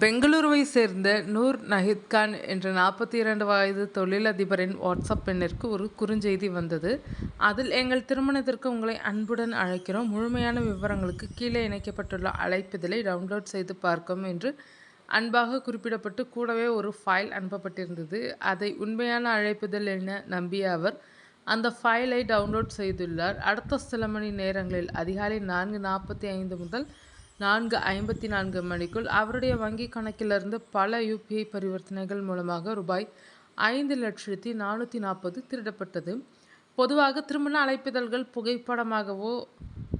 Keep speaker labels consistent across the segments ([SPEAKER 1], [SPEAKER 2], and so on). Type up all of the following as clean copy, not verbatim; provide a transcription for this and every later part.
[SPEAKER 1] பெங்களூருவை சேர்ந்த நூர் நஹீத் கான் என்ற 42 வயது தொழிலதிபரின் வாட்ஸ்அப் எண்ணிற்கு ஒரு குறுஞ்செய்தி வந்தது. அதில், எங்கள் திருமணத்திற்கு உங்களை அன்புடன் அழைக்கிறோம். முழுமையான விவரங்களுக்கு கீழே இணைக்கப்பட்டுள்ள அழைப்பிதழை டவுன்லோட் செய்து பார்க்கவும் என்று அன்பாக குறிப்பிடப்பட்டு கூடவே ஒரு ஃபைல் அனுப்பப்பட்டிருந்தது. அதை உண்மையான அழைப்பிதழ் என நம்பிய அவர் அந்த ஃபைலை டவுன்லோட் செய்துள்ளார். அடுத்த சில மணி நேரங்களில் அதிகாலை 4:45 முதல் 4:54 மணிக்குள் அவருடைய வங்கி கணக்கிலிருந்து பல UPI பரிவர்த்தனைகள் மூலமாக ரூபாய் 5,440,000 திருடப்பட்டது. பொதுவாக திருமண அழைப்பிதழ்கள் புகைப்படமாகவோ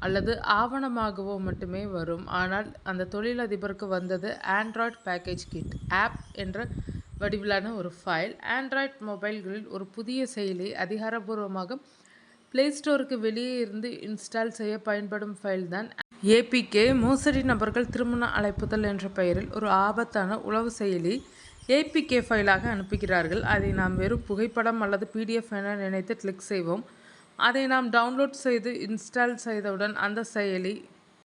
[SPEAKER 1] அல்லது ஆவணமாகவோ மட்டுமே வரும். ஆனால் அந்த தொழிலதிபருக்கு வந்தது ஆண்ட்ராய்டு பேக்கேஜ் கிட் ஆப் என்ற வடிவிலான ஒரு ஃபைல். ஆண்ட்ராய்டு மொபைல்களில் ஒரு புதிய செயலி அதிகாரப்பூர்வமாக பிளே ஸ்டோருக்கு வெளியே இருந்து இன்ஸ்டால் செய்ய பயன்படும் ஃபைல் தான் APK. மோசடி நபர்கள் திருமண அழைப்புதல் என்ற பெயரில் ஒரு ஆபத்தான உளவு செயலி APK ஃபைலாக அனுப்புகிறார்கள். அதை நாம் வெறும் புகைப்படம் அல்லது PDF என நினைத்து கிளிக் செய்வோம். அதை நாம் டவுன்லோட் செய்து இன்ஸ்டால் செய்தவுடன் அந்த செயலி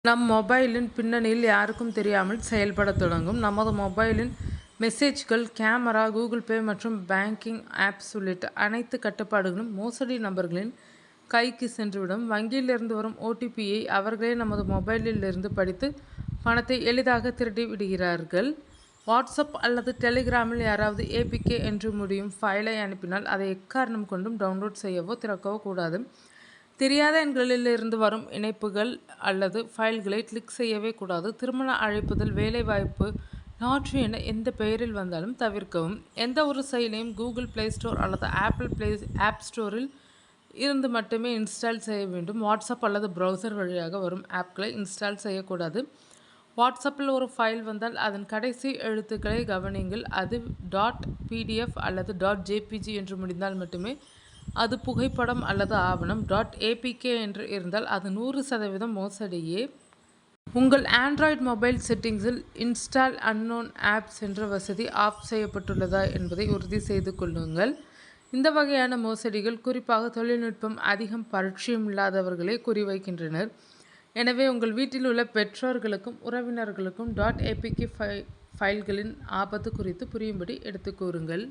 [SPEAKER 1] நம் மொபைலின் பின்னணியில் யாருக்கும் தெரியாமல் செயல்பட தொடங்கும். நமது மொபைலின் மெசேஜ்கள், கேமரா, Google Pay மற்றும் பேங்கிங் ஆப்ஸ் உள்ளிட்ட அனைத்து கட்டுப்பாடுகளும் மோசடி நபர்களின் கைக்கு சென்றுவிடும். வங்கியிலிருந்து வரும் OTPயை அவர்களே நமது மொபைலில் இருந்து படித்து பணத்தை எளிதாக திருடி விடுகிறார்கள். வாட்ஸ்அப் அல்லது டெலிகிராமில் யாராவது APK என்று முடியும் ஃபைலை அனுப்பினால் அதை எக்காரணம் கொண்டும் டவுன்லோட் செய்யவோ திறக்கவோ கூடாது. தெரியாத எண்களிலிருந்து வரும் இணைப்புகள் அல்லது ஃபைல்களை கிளிக் செய்யவே கூடாது. திருமண அழைப்புதல், வேலைவாய்ப்பு, லாட்ரி என எந்த பெயரில் வந்தாலும் தவிர்க்கவும். எந்த ஒரு செயலையும் Google Play Store அல்லது Apple ஆப் ஸ்டோரில் இருந்து மட்டுமே இன்ஸ்டால் செய்ய வேண்டும். வாட்ஸ்அப் அல்லது ப்ரௌசர் வழியாக வரும் ஆப்களை இன்ஸ்டால் செய்யக்கூடாது. வாட்ஸ்அப்பில் ஒரு ஃபைல் வந்தால் அதன் கடைசி எழுத்துக்களை கவனியுங்கள். அது .pdf அல்லது .jpg என்று முடிந்தால் மட்டுமே அது புகைப்படம் அல்லது ஆவணம். .apk என்று இருந்தால் அது 100% மோசடியே. உங்கள் ஆண்ட்ராய்டு மொபைல் செட்டிங்ஸில் இன்ஸ்டால் அன்னோன் ஆப்ஸ் என்ற வசதி ஆஃப் செய்யப்பட்டுள்ளதா என்பதை உறுதி செய்து கொள்ளுங்கள். இந்த வகையான மோசடிகள் குறிப்பாக தொழில்நுட்பம் அதிகம் பரிச்சயம் இல்லாதவர்களே குறிவைக்கின்றனர். எனவே உங்கள் வீட்டில் உள்ள பெற்றோர்களுக்கும் உறவினர்களுக்கும் .apk ஃபைல்களின் ஆபத்து குறித்து புரியும்படி எடுத்துக் கூறுங்கள்.